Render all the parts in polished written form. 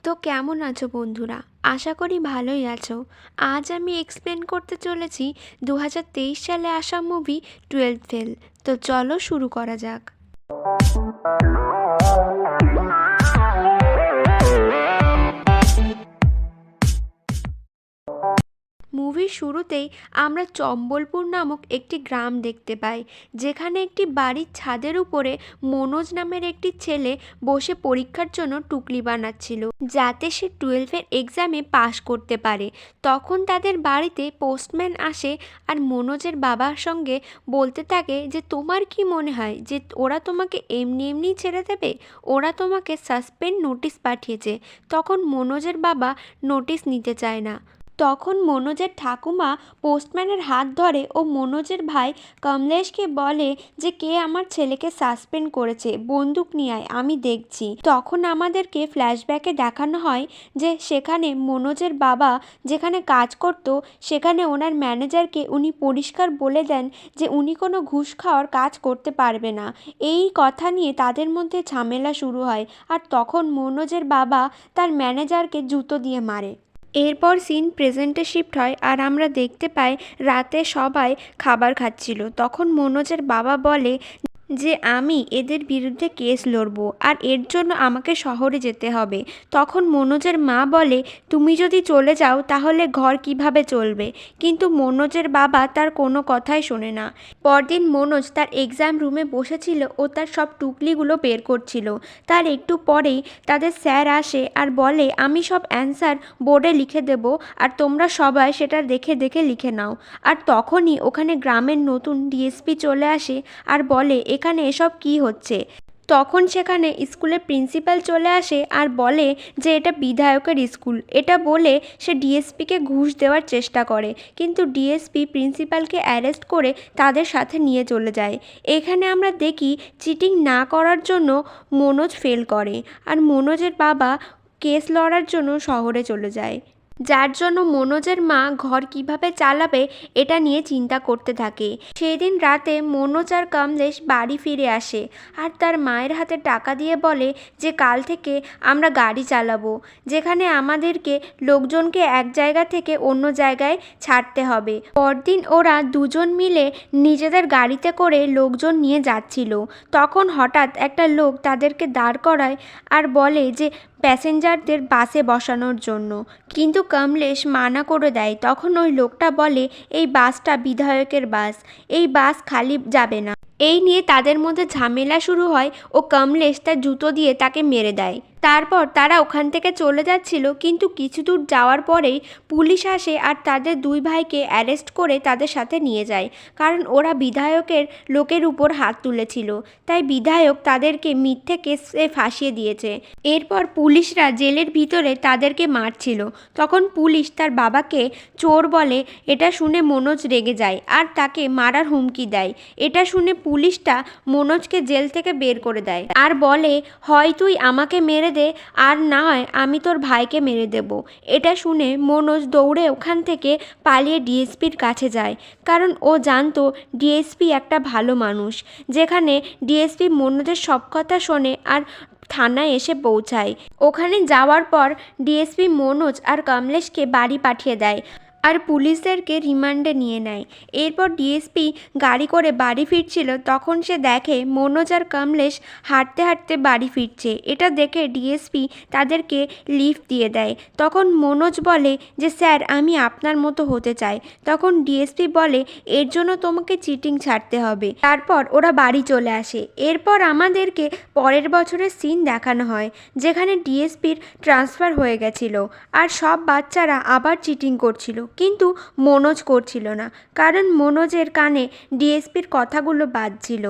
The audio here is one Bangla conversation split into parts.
তো কেমন আছো বন্ধুরা? আশা করি ভালোই আছো। আজ আমি এক্সপ্লেন করতে চলেছি 2023 সালে আসা মুভি 12th ফেল। তো চলো শুরু করা যাক। মুভির শুরুতেই আমরা চম্বলপুর নামক একটি গ্রাম দেখতে পাই, যেখানে একটি বাড়ির ছাদের উপরে মনোজ নামের একটি ছেলে বসে পরীক্ষার জন্য টুকলি বানাচ্ছিল, যাতে সে 12-এর এক্সামে পাশ করতে পারে। তখন তাদের বাড়িতে পোস্টম্যান আসে আর মনোজের বাবার সঙ্গে বলতে থাকে যে তোমার কি মনে হয় যে ওরা তোমাকে এমনি এমনি ছেড়ে দেবে? ওরা তোমাকে সাসপেন্ড নোটিশ পাঠিয়েছে। তখন মনোজের বাবা নোটিশ নিতে চায় না। তখন মনোজের ঠাকুমা পোস্টম্যানের হাত ধরে ও মনোজের ভাই কমলেশকে বলে যে কে আমার ছেলেকে সাসপেন্ড করেছে, বন্দুক নিয়ে আয়, আমি দেখছি। তখন আমাদেরকে ফ্ল্যাশব্যাকে দেখানো হয় যে সেখানে মনোজের বাবা যেখানে কাজ করতো সেখানে ওনার ম্যানেজারকে উনি পরিষ্কার বলে দেন যে উনি কোনো ঘুষ খাওয়ার কাজ করতে পারবে না। এই কথা নিয়ে তাদের মধ্যে ঝামেলা শুরু হয়, আর তখন মনোজের বাবা তার ম্যানেজারকে জুতো দিয়ে মারে। এরপর সিন প্রেজেন্টে শিফট হয় আর আমরা দেখতে পাই রাতে সবাই খাবার খাচ্ছিল। তখন মনোজের বাবা বলে যে আমি এদের বিরুদ্ধে কেস লড়বো আর এর জন্য আমাকে শহরে যেতে হবে। তখন মনোজের মা বলে তুমি যদি চলে যাও তাহলে ঘর কিভাবে চলবে? কিন্তু মনোজের বাবা তার কোনো কথাই শোনে না। পরদিন মনোজ তার এক্সাম রুমে বসেছিল ও তার সব টুকলিগুলো বের করছিল। তার একটু পরেই তাদের স্যার আসে আর বলে আমি সব অ্যান্সার বোর্ডে লিখে দেব আর তোমরা সবাই সেটা দেখে দেখে লিখে নাও। আর তখনই ওখানে গ্রামের নতুন ডিএসপি চলে আসে আর বলে এখানে এসব কি হচ্ছে? তখন সেখানে স্কুলের প্রিন্সিপাল চলে আসে আর বলে যে এটা বিধায়কের স্কুল। এটা বলে সে ডিএসপিকে ঘুষ দেওয়ার চেষ্টা করে, কিন্তু ডিএসপি প্রিন্সিপালকে অ্যারেস্ট করে তাদের সাথে নিয়ে চলে যায়। এখানে আমরা দেখি চিটিং না করার জন্য মনোজ ফেল করে আর মনোজের বাবা কেস লড়ার জন্য শহরে চলে যায়, যার জন্য মনোজের মা ঘর কিভাবে চালাবে এটা নিয়ে চিন্তা করতে থাকে। সেই দিন রাতে মনোজ আর কমলেশ বাড়ি ফিরে আসে আর তার মায়ের হাতে টাকা দিয়ে বলে যে কাল থেকে আমরা গাড়ি চালাবো, যেখানে আমাদেরকে লোকজনকে এক জায়গা থেকে অন্য জায়গায় ছাড়তে হবে। পরদিন ওরা দুজন মিলে নিজেদের গাড়িতে করে লোকজন নিয়ে যাচ্ছিল। তখন হঠাৎ একটা লোক তাদেরকে দাঁড় করায় আর বলে যে প্যাসেঞ্জারদের বাসে বসানোর জন্য, কিন্তু কমলেশ মানা করে দেয়। তখন ওই লোকটা বলে এই বাসটা বিধায়কের বাস, এই বাস খালি যাবে না। এই নিয়ে তাদের মধ্যে ঝামেলা শুরু হয় ও কমলেশ তার জুতো দিয়ে তাকে মেরে দেয়। তারপর তারা ওখান থেকে চলে যাচ্ছিল, কিন্তু কিছু দূর যাওয়ার পরেই পুলিশ আসে আর তাদের দুই ভাইকে অ্যারেস্ট করে তাদের সাথে নিয়ে যায়, কারণ ওরা বিধায়কের লোকের উপর হাত তুলেছিল। তাই বিধায়ক তাদেরকে মিথ্যে কেসে ফাঁসিয়ে দিয়েছে। এরপর পুলিশরা জেলের ভিতরে তাদেরকে মারছিল। তখন পুলিশ তার বাবাকে চোর বলে। এটা শুনে মনোজ রেগে যায় আর তাকে মারার হুমকি দেয়। এটা শুনে পুলিশটা মনোজকে জেল থেকে বের করে দেয় আর বলে হয় তুই আমাকে মেরে দে আর না হয় আমি তোর ভাইকে মেরে দেব। এটা শুনে মনোজ দৌড়ে ওখান থেকে পালিয়ে ডিএসপির কাছে যায়, কারণ ও জানতো ডিএসপি একটা ভালো মানুষ। যেখানে ডিএসপি মনোজের সব কথা শোনে আর থানায় এসে পৌঁছায়। ওখানে যাওয়ার পর ডিএসপি মনোজ আর কমলেশকে বাড়ি পাঠিয়ে দেয় আর পুলিশদেরকে রিমান্ডে নিয়ে নেয়। এরপর ডিএসপি গাড়ি করে বাড়ি ফিরছিল, তখন সে দেখে মনোজ আর কমলেশ হাঁটতে হাঁটতে বাড়ি ফিরছে। এটা দেখে ডিএসপি তাদেরকে লিফট দিয়ে দেয়। তখন মনোজ বলে যে স্যার আমি আপনার মতো হতে চাই। তখন ডিএসপি বলে এর জন্য তোমাকে চিটিং ছাড়তে হবে। তারপর ওরা বাড়ি চলে আসে। এরপর আমাদেরকে পরের বছরের সিন দেখানো হয়, যেখানে ডিএসপির ট্রান্সফার হয়ে গেছিল আর সব বাচ্চারা আবার চিটিং করছিল, কিন্তু মনোজ করছিল না, কারণ মনোজের কানে ডিএসপির কথাগুলো বাজছিল।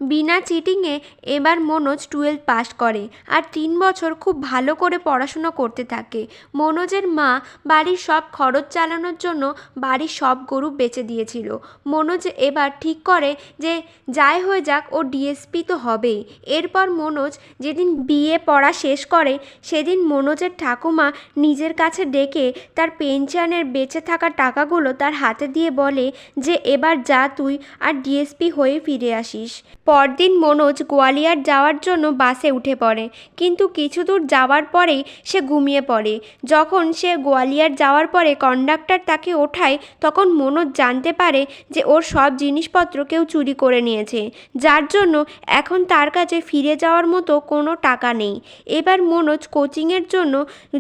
বিনা চিটিংয়ে এবার মনোজ 12 পাস করে আর 3 বছর খুব ভালো করে পড়াশুনো করতে থাকে। মনোজের মা বাড়ির সব খরচ চালানোর জন্য বাড়ির সব গরু বেচে দিয়েছিল। মনোজ এবার ঠিক করে যে যাই হয়ে যাক ও ডিএসপি তো হবেই। এরপর মনোজ যেদিন বিয়ে পড়া শেষ করে সেদিন মনোজের ঠাকুমা নিজের কাছে ডেকে তার পেনশনের বেঁচে থাকা টাকাগুলো তার হাতে দিয়ে বলে যে এবার যা তুই আর ডিএসপি হয়ে ফিরে আসিস। পরদিন মনোজ গোয়ালিয়র যাওয়ার জন্য বাসে উঠে পড়ে, কিন্তু কিছু দূর যাওয়ার পরেই সে ঘুমিয়ে পড়ে। যখন সে গোয়ালিয়র যাওয়ার পরে কন্ডাক্টর তাকে ওঠায়, তখন মনোজ জানতে পারে যে ওর সব জিনিসপত্র কেউ চুরি করে নিয়েছে, যার জন্য এখন তার কাছে ফিরে যাওয়ার মতো কোনো টাকা নেই। এবার মনোজ কোচিংয়ের জন্য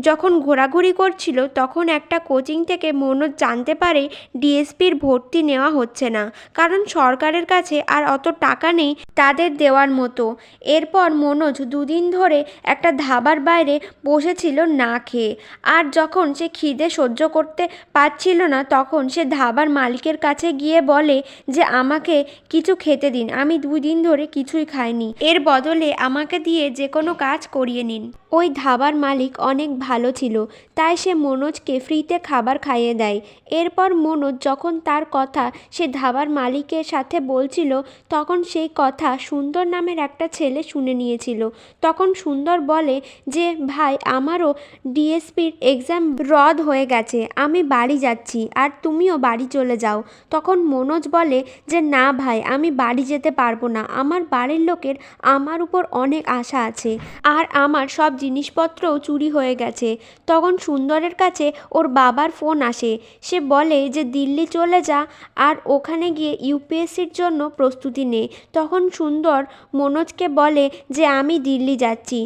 যখন ঘোরাঘুরি করছিল, তখন একটা কোচিং থেকে মনোজ জানতে পারে ডিএসপির ভর্তি নেওয়া হচ্ছে না, কারণ সরকারের কাছে আর অত টাকা নেই তাদের দেওয়ার মতো। এরপর মনোজ দুদিন ধরে একটা ধাবার বাইরে বসেছিল না খেয়ে, আর যখন সে খিদে সহ্য করতে পারছিল না, তখন সে ধাবার মালিকের কাছে গিয়ে বলে যে আমাকে কিছু খেতে দিন, আমি 2 দিন ধরে কিছুই খাইনি, এর বদলে আমাকে দিয়ে যে কোনো কাজ করিয়ে নিন। ওই ধাবার মালিক অনেক ভালো ছিল, তাই সে মনোজকে ফ্রিতে খাবার খাইয়ে দেয়। এরপর মনোজ যখন তার কথা সে ধাবার মালিকের সাথে বলছিল, তখন সেই কথা সুন্দর নামের একটা ছেলে শুনে নিয়েছিল। তখন সুন্দর বলে যে ভাই, আমারও ডিএসপির এক্সাম রদ হয়ে গেছে, আমি বাড়ি যাচ্ছি, আর তুমিও বাড়ি চলে যাও। তখন মনোজ বলে যে না ভাই, আমি বাড়ি যেতে পারবো না, আমার বাড়ির লোকের আমার উপর অনেক আশা আছে, আর আমার সব জিনিসপত্রও চুরি হয়ে গেছে। তখন সুন্দরের কাছে ওর বাবার ফোন আসে, সে বলে যে দিল্লি চলে যা আর ওখানে গিয়ে ইউপিএসসির জন্য প্রস্তুতি নে। তখন সুন্দর মনোজকে বলে যে আমি দিল্লি যাচ্ছি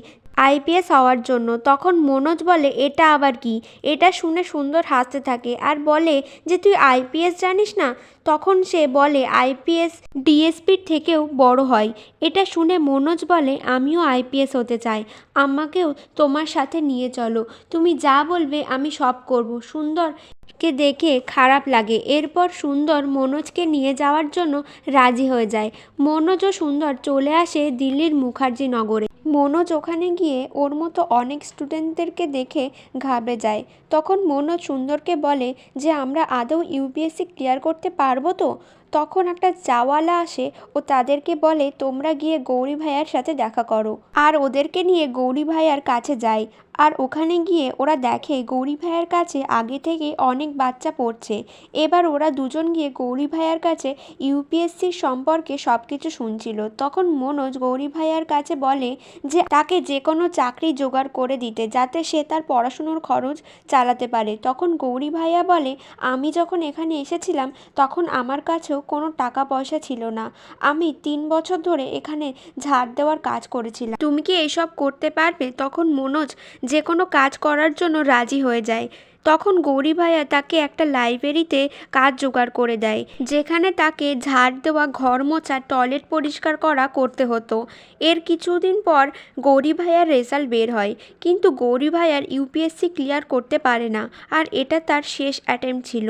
আইপিএস হওয়ার জন্য। তখন মনোজ বলে এটা আবার কি? এটা শুনে সুন্দর হাসতে থাকে আর বলে যে তুই আইপিএস জানিস না? তখন সে বলে আইপিএস ডিএসপির থেকেও বড় হয়। এটা শুনে মনোজ বলে আমিও আইপিএস হতে চাই, আমাকেও তোমার সাথে নিয়ে চলো, তুমি যা বলবে আমি সব করব। সুন্দরকে দেখে খারাপ লাগে। এরপর সুন্দর মনোজকে নিয়ে যাওয়ার জন্য রাজি হয়ে যায়। মনোজ ও সুন্দর চলে আসে দিল্লির মুখার্জি নগরে। মনোজ ওখানে গিয়ে ওর মতো অনেক স্টুডেন্টদেরকে দেখে ঘাবড়ে যায়। তখন মনোজ সুন্দরকে বলে যে আমরা আদৌ ইউপিএসসি ক্লিয়ার করতে পারবো তো? তখন একটা চাওয়ালা আসে ও তাদেরকে বলে তোমরা গিয়ে গৌরী ভাইয়ার সাথে দেখা করো, আর ওদেরকে নিয়ে গৌরী ভাইয়ার কাছে যায়। আর ওখানে গিয়ে ওরা দেখে গৌরী ভাইয়ার কাছে আগে থেকেই অনেক বাচ্চা পড়ছে। এবার ওরা দুজন গিয়ে গৌরী ভাইয়ার কাছে ইউপিএসসির সম্পর্কে সব কিছু শুনছিল। তখন মনোজ গৌরী ভাইয়ার কাছে বলে যে তাকে যে কোনো চাকরি জোগাড় করে দিতে, যাতে সে তার পড়াশুনোর খরচ চালাতে পারে। তখন গৌরী ভাইয়া বলে আমি যখন এখানে এসেছিলাম তখন আমার কাছেও কোনো টাকা পয়সা ছিল না, আমি 3 বছর ধরে এখানে ঝাড় দেওয়ার কাজ করেছিলাম, তুমি কি এসব করতে পারবে? তখন মনোজ যে কোনো কাজ করার জন্য রাজি হয়ে যায়। তখন গৌরী ভাইয়া তাকে একটা লাইব্রেরিতে কাজ জোগাড় করে দেয়, যেখানে তাকে ঝাড় দেওয়া, ঘর মোছা, টয়লেট পরিষ্কার করা করতে হতো। এর কিছুদিন পর গৌরী ভাইয়ার রেজাল্ট বের হয়, কিন্তু গৌরী ভাইয়ার ইউপিএসসি ক্লিয়ার করতে পারে না, আর এটা তার শেষ অ্যাটেম্প্ট ছিল।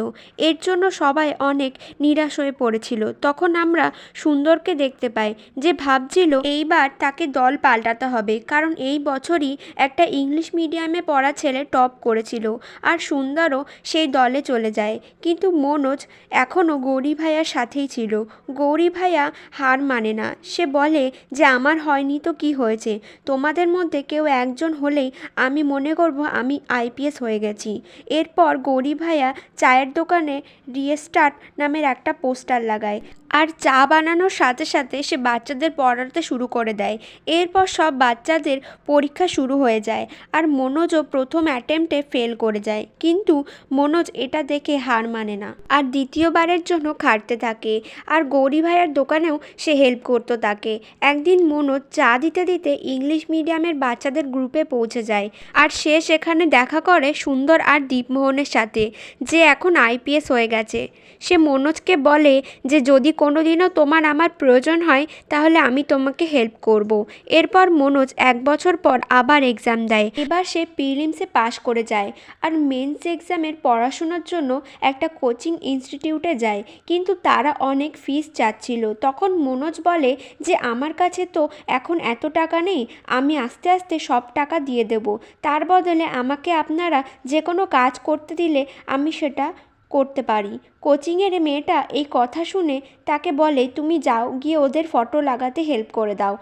এর জন্য সবাই অনেক নিরাশ হয়ে পড়েছিল। তখন আমরা সুন্দরকে দেখতে পাই, যে ভাবছিল এইবার তাকে দল পাল্টাতে হবে, কারণ এই বছরই একটা ইংলিশ মিডিয়ামে পড়া ছেলে টপ করেছিল, আর সুন্দরও সেই দলে চলে যায়। কিন্তু মনোজ এখনও গৌরী ভাইয়ার সাথেই ছিল। গৌরী ভাইয়া হার মানে না, সে বলে যে আমার হয়নি তো কি হয়েছে, তোমাদের মধ্যে কেউ একজন হলেই আমি মনে করব আমি আইপিএস হয়ে গেছি। এরপর গৌরী ভাইয়া চায়ের দোকানে রিস্টার্ট নামের একটা পোস্টার লাগায়, আর চা বানানোর সাথে সাথে সে বাচ্চাদের পড়াতে শুরু করে দেয়। এরপর সব বাচ্চাদের পরীক্ষা শুরু হয়ে যায়, আর মনোজও প্রথম অ্যাটেম্পটে ফেল করে যায়। কিন্তু মনোজ এটা দেখে হার মানে না, আর দ্বিতীয়বারের জন্য খাটতে থাকে, আর গৌরী ভাইয়ার দোকানেও সে হেল্প করতো তাকে। একদিন মনোজ চা দিতে দিতে ইংলিশ মিডিয়ামের বাচ্চাদের গ্রুপে পৌঁছে যায়, আর সে সেখানে দেখা করে সুন্দর আর দীপমোহনের সাথে, যে এখন আইপিএস হয়ে গেছে। সে মনোজকে বলে যে যদি কোনোদিনও তোমার আমার প্রয়োজন হয় তাহলে আমি তোমাকে হেল্প করব। এরপর মনোজ 1 বছর পর আবার এক্সাম দেয়। এবার সে প্রিলিমসে পাশ করে যায়, আর মেন্স এক্সামের পড়াশোনার জন্য একটা কোচিং ইনস্টিটিউটে যায়, কিন্তু তারা অনেক ফিস চাচ্ছিল। তখন মনোজ বলে যে আমার কাছে তো এখন এত টাকা নেই, আমি আস্তে আস্তে সব টাকা দিয়ে দেব, তার বদলে আমাকে আপনারা যে কোনো কাজ করতে দিলে আমি সেটা করতে পারি। কোচিংয়ের মেয়েটা এই কথা শুনে তাকে বলে তুমি যাও গিয়ে ওদের ফটো লাগাতে হেল্প করে দাও,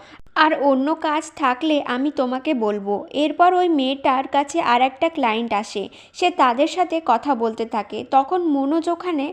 আর অন্য কাজ থাকলে আমি তোমাকে বলবো। এরপর ওই মেয়েটার কাছে আর একটা ক্লায়েন্ট আসে, সে তাদের সাথে কথা বলতে থাকে। তখন মনোজ ওখানে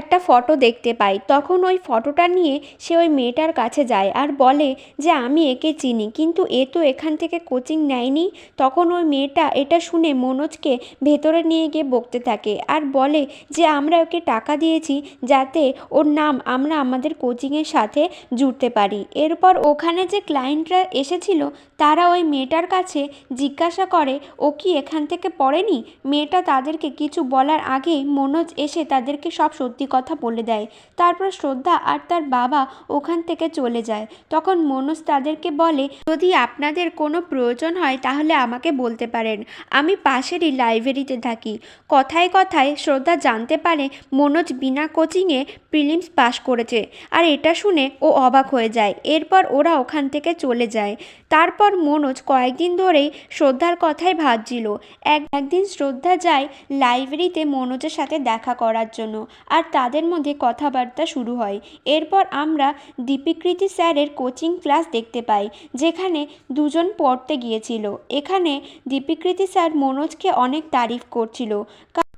একটা ফটো দেখতে পাই। তখন ওই ফটোটা নিয়ে সে ওই মেয়েটার কাছে যায় আর বলে যে আমি একে চিনি, কিন্তু এ তো এখান থেকে কোচিং নেয়নি। তখন ওই মেয়েটা এটা শুনে মনোজকে ভেতরে নিয়ে গিয়ে বকতে থাকে আর বলে যে আমরা ওকে টাকা দিয়েছি যাতে ওর নাম আমরা আমাদের কোচিংয়ের সাথে জুড়তে পারি। এরপর ওখানে যে ক্লায়েন্টরা এসেছিল তারা ওই মেয়েটার কাছে জিজ্ঞাসা করে ও কি এখান থেকে পড়েনি। মেয়েটা তাদেরকে কিছু বলার আগেই মনোজ এসে তাদেরকে সব সত্যি কথা বলে দেয়। তারপর শ্রদ্ধা আর তার বাবা ওখান থেকে চলে যায়। তখন মনোজ তাদেরকে বলে যদি আপনাদের কোনো প্রয়োজন হয় তাহলে আমাকে বলতে পারেন, আমি পাশেরই লাইব্রেরিতে থাকি। কথায় কথায় শ্রদ্ধা জানতে পারে মনোজ বিনা কোচিংয়ে প্রিলিমস পাশ করেছে, আর এটা শুনে ও অবাক হয়ে যায়। এরপর ওরা ওখান থেকে চলে যায়। তারপর মনোজ কয়েকদিন ধরেই শ্রদ্ধার কথাই ভাবছিল। একদিন শ্রদ্ধা যায় লাইব্রেরিতে মনোজের সাথে দেখা করার জন্য, আর তাদের মধ্যে কথাবার্তা শুরু হয়। এরপর আমরা দীপিকৃতি স্যারের কোচিং ক্লাস দেখতে পাই, যেখানে দুজন পড়তে গিয়েছিল। এখানে দীপিকৃতি স্যার মনোজকে অনেক তারিফ করছিল,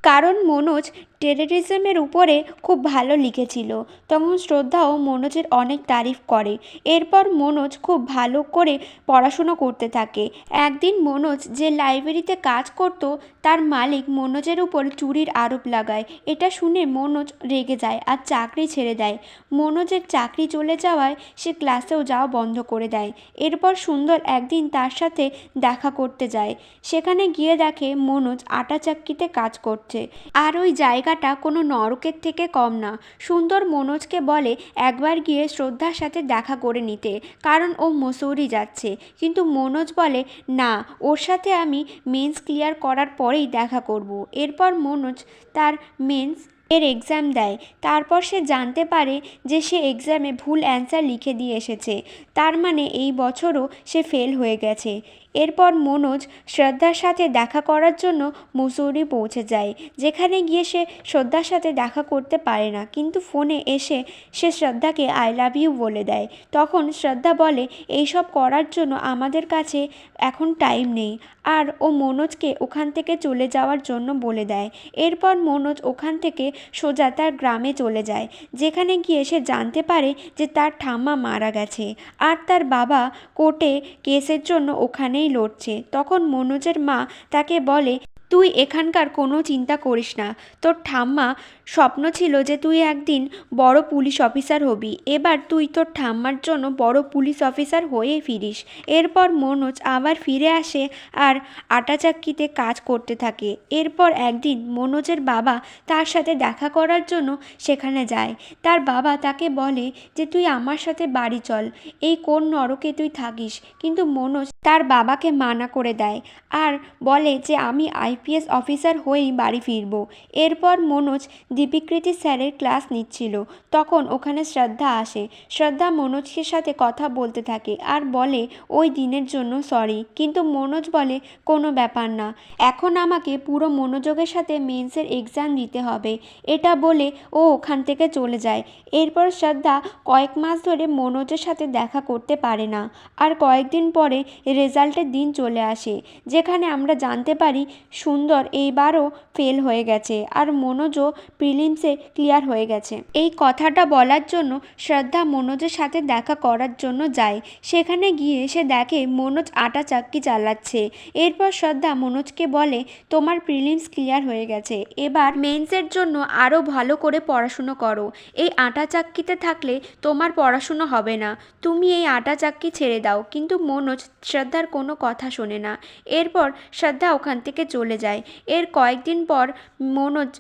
কারণ মনোজ টেররিজমের উপরে খুব ভালো লিখেছিল। তখন শ্রদ্ধাও মনোজের অনেক তারিফ করে। এরপর মনোজ খুব ভালো করে পড়াশুনো করতে থাকে। একদিন মনোজ যে লাইব্রেরিতে কাজ করত তার মালিক মনোজের উপর চুরির আরোপ লাগায়। এটা শুনে মনোজ রেগে যায় আর চাকরি ছেড়ে দেয়। মনোজের চাকরি চলে যাওয়ায় সে ক্লাসেও যাওয়া বন্ধ করে দেয়। এরপর সুন্দর একদিন তার সাথে দেখা করতে যায়। সেখানে গিয়ে দেখে মনোজ আটা চাক্কিতে কাজ করছে, আর ওই জায়গাটা কোনো নরকের থেকে কম না। সুন্দর মনোজকে বলে একবার গিয়ে শ্রদ্ধার সাথে দেখা করে নিতে, কারণ ও মসৌরি যাচ্ছে। কিন্তু মনোজ বলে না, ওর সাথে আমি মেন্স ক্লিয়ার করার পরেই দেখা করব। এরপর মনোজ তার মেন্স এর এক্সাম দেয়। তারপর সে জানতে পারে যে সে এক্সামে ভুল অ্যান্সার লিখে দিয়ে এসেছে, তার মানে এই বছরও সে ফেল হয়ে গেছে। এরপর মনোজ শ্রদ্ধার সাথে দেখা করার জন্য মুসৌরি পৌঁছে যায়, যেখানে গিয়ে সে শ্রদ্ধার সাথে দেখা করতে পারে না, কিন্তু ফোনে এসে সে শ্রদ্ধাকে আই লাভ ইউ বলে দেয়। তখন শ্রদ্ধা বলে এইসব করার জন্য আমাদের কাছে এখন টাইম নেই, আর ও মনোজকে ওখান থেকে চলে যাওয়ার জন্য বলে দেয়। এরপর মনোজ ওখান থেকে সোজা তার গ্রামে চলে যায়, যেখানে গিয়ে সে জানতে পারে যে তার ঠাম্মা মারা গেছে, আর তার বাবা কোর্টে কেসের জন্য ওখানেই লড়ছে। তখন মনোজের মা তাকে বলে তুই এখানকার কোনো চিন্তা করিস না, তোর ঠাম্মা স্বপ্ন ছিল যে তুই একদিন বড় পুলিশ অফিসার হবি, এবার তুই তোর ঠাম্মার জন্য বড় পুলিশ অফিসার হয়ে ফিরিস। এরপর মনোজ আবার ফিরে আসে আর আটা চাক্কিতে কাজ করতে থাকে। এরপর একদিন মনোজের বাবা তার সাথে দেখা করার জন্য সেখানে যায়। তার বাবা তাকে বলে যে তুই আমার সাথে বাড়ি চল, এই কোন নরকে তুই থাকিস। কিন্তু মনোজ তার বাবাকে মানা করে দেয় আর বলে যে আমি আইপিএস অফিসার হয়েই বাড়ি ফিরব। এরপর মনোজ দীপিকৃতি স্যারের ক্লাস নিচ্ছিল। তখন ওখানে শ্রদ্ধা আসে। শ্রদ্ধা মনোজের সাথে কথা বলতে থাকে আর বলে ওই দিনের জন্য সরি, কিন্তু মনোজ বলে কোনো ব্যাপার না, এখন আমাকে পুরো মনোযোগের সাথে মেন্সের এক্সাম দিতে হবে। এটা বলে ও ওখান থেকে চলে যায়। এরপর শ্রদ্ধা কয়েক মাস ধরে মনোজের সাথে দেখা করতে পারে না, আর কয়েকদিন পরে রেজাল্টের দিন চলে আসে, যেখানে আমরা জানতে পারি সুন্দর এইবারও ফেল হয়ে গেছে আর মনোজও প্রিলিমসে ক্লিয়ার হয়ে গেছে। এই কথাটা বলার জন্য শ্রদ্ধা মনোজের সাথে দেখা করার জন্য যায়। সেখানে গিয়ে সে দেখে মনোজ আটা চাক্কি চালাচ্ছে। এরপর শ্রদ্ধা মনোজকে বলে তোমার প্রিলিমস ক্লিয়ার হয়ে গেছে, এবার মেন্সের জন্য আরও ভালো করে পড়াশুনো করো। এই আটা চাক্কিতে থাকলে তোমার পড়াশুনো হবে না, তুমি এই আটা চাক্কি ছেড়ে দাও। কিন্তু মনোজ শ্রদ্ধার কোনো কথা শোনে না। এরপর শ্রদ্ধা ওখান থেকে চলে যায়। এর কয়েকদিন পর মনোজ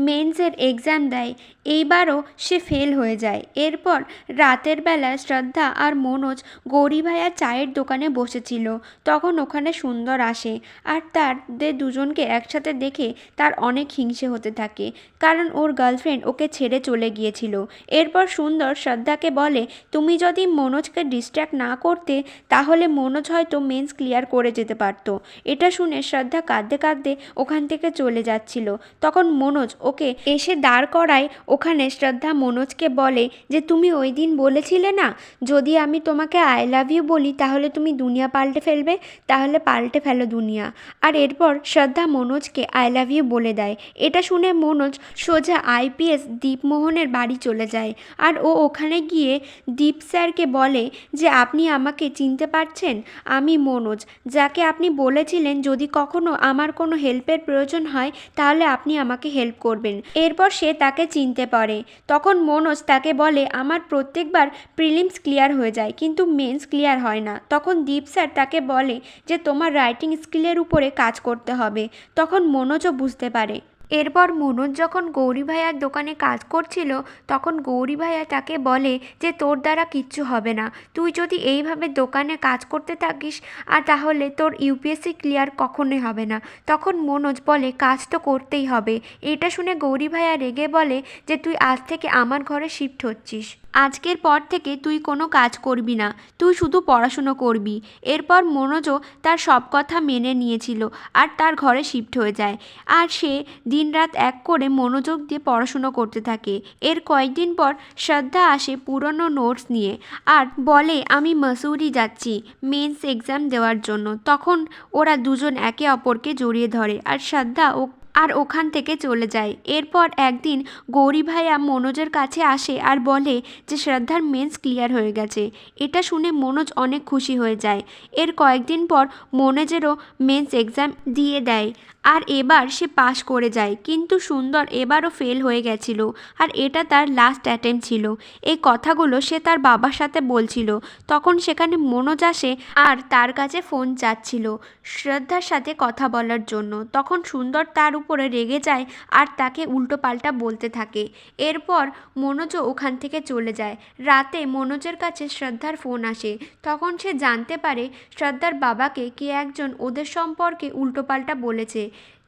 মেন্সের এক্সাম দেয়, এইবারও সে ফেল হয়ে যায়। এরপর রাতের বেলা শ্রদ্ধা আর মনোজ গৌরী ভাইয়ার চায়ের দোকানে বসেছিল। তখন ওখানে সুন্দর আসে, আর তাদের দুজনকে একসাথে দেখে তার অনেক হিংসে হতে থাকে, কারণ ওর গার্লফ্রেন্ড ওকে ছেড়ে চলে গিয়েছিল। এরপর সুন্দর শ্রদ্ধাকে বলে তুমি যদি মনোজকে ডিস্ট্র্যাক্ট না করতে তাহলে মনোজ হয়তো মেন্স ক্লিয়ার করে যেতে পারতো। এটা শুনে শ্রদ্ধা কাঁদতে কাঁদতে ওখান থেকে চলে যাচ্ছিল। তখন মনোজ ওকে এসে দাঁড় করায়। ওখানে শ্রদ্ধা মনোজকে বলে যে তুমি ওই দিন বলেছিলে না, যদি আমি তোমাকে আই লাভ ইউ বলি তাহলে তুমি দুনিয়া পাল্টে ফেলবে, তাহলে পাল্টে ফেলো দুনিয়া। আর এরপর শ্রদ্ধা মনোজকে আই লাভ ইউ বলে দেয়। এটা শুনে মনোজ সোজা আইপিএস দীপমোহনের বাড়ি চলে যায়। আর ও ওখানে গিয়ে দীপ স্যারকে বলে যে আপনি আমাকে চিনতে পারছেন, আমি মনোজ, যাকে আপনি বলেছিলেন যদি কখনো আমার কোনো হেল্পের প্রয়োজন হয় তাহলে আপনি আমাকে হেল্প করবেন। এরপর সে তাকে চিনতে পারে। তখন মনোজ তাকে বলে আমার প্রত্যেকবার প্রিলিমস ক্লিয়ার হয়ে যায় কিন্তু মেন্স ক্লিয়ার হয় না। তখন দীপ স্যার তাকে বলে যে তোমার রাইটিং স্কিলের উপরে কাজ করতে হবে। তখন মনোজও বুঝতে পারে। এরপর মনোজ যখন গৌরী ভাইয়ার দোকানে কাজ করছিল তখন গৌরী ভাইয়া তাকে বলে যে তোর দ্বারা কিচ্ছু হবে না, তুই যদি এইভাবে দোকানে কাজ করতে থাকিস আর তাহলে তোর ইউপিএসসি ক্লিয়ার কখনোই হবে না। তখন মনোজ বলে কাজ তো করতেই হবে। এটা শুনে গৌরী ভাইয়া রেগে বলে যে তুই আজ থেকে আমার ঘরে শিফট হচ্ছিস, আজকের পর থেকে তুই কোনো কাজ করবি না, তুই শুধু পড়াশুনো করবি। এরপর মনোজও তার সব কথা মেনে নিয়েছিল আর তার ঘরে শিফট হয়ে যায়। আর সে দিনরাত এক করে মনোযোগ দিয়ে পড়াশুনো করতে থাকে। এর কয়েকদিন পর শ্রদ্ধা আসে পুরনো নোটস নিয়ে আর বলে আমি মসুরি যাচ্ছি মেন্স এক্সাম দেওয়ার জন্য। তখন ওরা দুজন একে অপরকে জড়িয়ে ধরে আর শ্রদ্ধা ওখান থেকে চলে যায়। এরপর একদিন গৌরী ভাইয়া মনোজের কাছে আসে আর বলে যে শ্রদ্ধার মেন্স ক্লিয়ার হয়ে গেছে। এটা শুনে মনোজ অনেক খুশি হয়ে যায়। এর কয়েকদিন পর মনোজেরও মেন্স এক্সাম দিয়ে দেয় আর এবার সে পাশ করে যায়। কিন্তু সুন্দর এবারও ফেল হয়ে গেছিল আর এটা তার লাস্ট অ্যাটেম্প ছিল। এই কথাগুলো সে তার বাবার সাথে বলছিল। তখন সেখানে মনোজ আসে আর তার কাছে ফোন চাচ্ছিল শ্রদ্ধার সাথে কথা বলার জন্য। তখন সুন্দর তার উপরে রেগে যায় আর তাকে উল্টোপাল্টা বলতে থাকে। এরপর মনোজও ওখান থেকে চলে যায়। রাতে মনোজের কাছে শ্রদ্ধার ফোন আসে। তখন সে জানতে পারে শ্রদ্ধার বাবাকে কে একজন ওদের সম্পর্কে উল্টোপাল্টা বলেছে।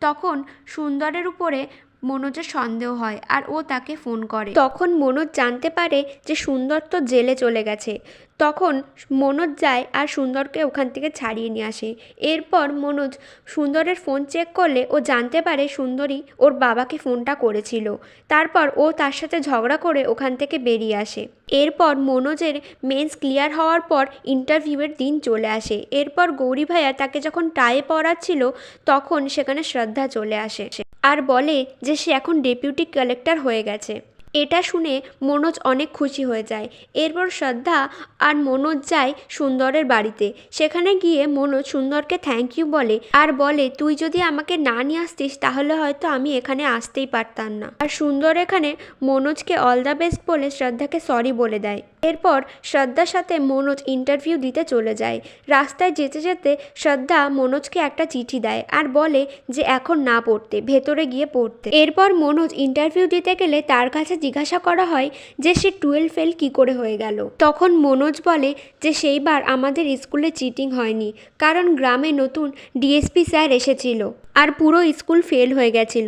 তখন সুন্দরের উপরে মনোজের সন্দেহ হয় আর ও তাকে ফোন করে। তখন মনোজ জানতে পারে যে সুন্দর তো জেলে চলে গেছে। তখন মনোজ যায় আর সুন্দরকে ওখান থেকে ছাড়িয়ে নিয়ে আসে। এরপর মনোজ সুন্দরের ফোন চেক করলে ও জানতে পারে সুন্দরী ওর বাবাকে ফোনটা করেছিল। তারপর ও তার সাথে ঝগড়া করে ওখান থেকে বেরিয়ে আসে। এরপর মনোজের মেন্স ক্লিয়ার হওয়ার পর ইন্টারভিউয়ের দিন চলে আসে। এরপর গৌরী ভাইয়া তাকে যখন টাই পড়াচ্ছিল তখন সেখানে শ্রদ্ধা চলে আসে আর বলে যে সে এখন ডেপুটি কালেক্টর হয়ে গেছে। এটা শুনে মনোজ অনেক খুশি হয়ে যায়। এরপর শ্রদ্ধা আর মনোজ যায় সুন্দরের বাড়িতে। সেখানে গিয়ে মনোজ সুন্দরকে থ্যাংক ইউ বলে আর বলে তুই যদি আমাকে না নিয়ে আসতিস তাহলে হয়তো আমি এখানে আসতেই পারতাম না। আর সুন্দর এখানে মনোজকে অল দ্য বেস্ট বলে শ্রদ্ধাকে সরি বলে দেয়। এরপর শ্রদ্ধার সাথে মনোজ ইন্টারভিউ দিতে চলে যায়। রাস্তায় যেতে যেতে শ্রদ্ধা মনোজকে একটা চিঠি দেয় আর বলে যে এখন না পড়তে, ভেতরে গিয়ে পড়তে। এরপর মনোজ ইন্টারভিউ দিতে গেলে তার কাছে জিজ্ঞাসা করা হয় যে সে 12 ফেল কী করে হয়ে গেল। তখন মনোজ বলে যে সেইবার আমাদের স্কুলে চিটিং হয়নি, কারণ গ্রামে নতুন ডিএসপি স্যার এসেছিল আর পুরো স্কুল ফেল হয়ে গেছিল।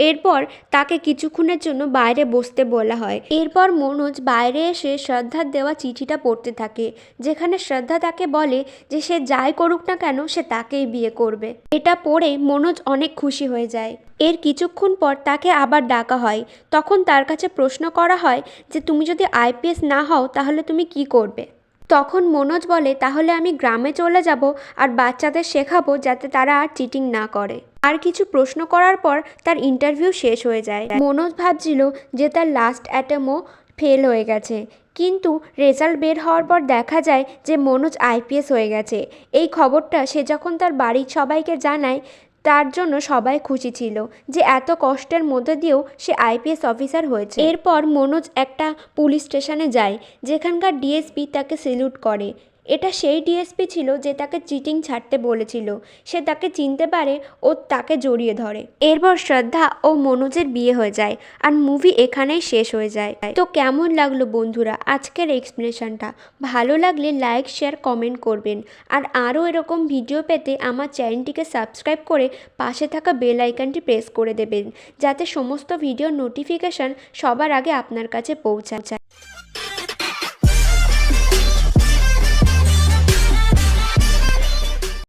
এরপর তাকে কিছুক্ষণের জন্য বাইরে বসতে বলা হয়। এরপর মনোজ বাইরে এসে শ্রদ্ধার দেওয়া চিঠিটা পড়তে থাকে, যেখানে শ্রদ্ধা তাকে বলে যে সে যাই করুক না কেন সে তাকেই বিয়ে করবে। এটা পড়ে মনোজ অনেক খুশি হয়ে যায়। এর কিছুক্ষণ পর তাকে আবার ডাকা হয়। তখন তার কাছে প্রশ্ন করা হয় যে তুমি যদি আইপিএস না হও তাহলে তুমি কি করবে। তখন মনোজ বলে তাহলে আমি গ্রামে চলে যাব আর বাচ্চাদের শেখাবো যাতে তারা আর চিটিং না করে। আর কিছু প্রশ্ন করার পর তার ইন্টারভিউ শেষ হয়ে যায়। মনোজ ভাবছিল যে তার লাস্ট অ্যাটেম্পও ফেল হয়ে গেছে, কিন্তু রেজাল্ট বের হওয়ার পর দেখা যায় যে মনোজ আইপিএস হয়ে গেছে। এই খবরটা সে যখন তার বাড়ির সবাইকে জানায় তার জন্য সবাই খুশি ছিল যে এত কষ্টের মধ্যে দিয়েও সে আইপিএস অফিসার হয়েছে। এরপর মনোজ একটা পুলিশ স্টেশনে যায়, যেখানকার ডিএসপি তাকে স্যালুট করে। এটা সেই ডিএসপি ছিল যে তাকে চিটিং ছাড়তে বলেছিল। সে তাকে চিনতে পারে ও তাকে জড়িয়ে ধরে। এরপর শ্রদ্ধা ও মনোজের বিয়ে হয়ে যায় আর মুভি এখানেই শেষ হয়ে যায়। তো কেমন লাগলো বন্ধুরা আজকের এক্সপ্লেনেশনটা? ভালো লাগলে লাইক শেয়ার কমেন্ট করবেন আর আরও এরকম ভিডিও পেতে আমার চ্যানেলটিকে সাবস্ক্রাইব করে পাশে থাকা বেল আইকনটি প্রেস করে দেবেন, যাতে সমস্ত ভিডিওর নোটিফিকেশান সবার আগে আপনার কাছে পৌঁছায়।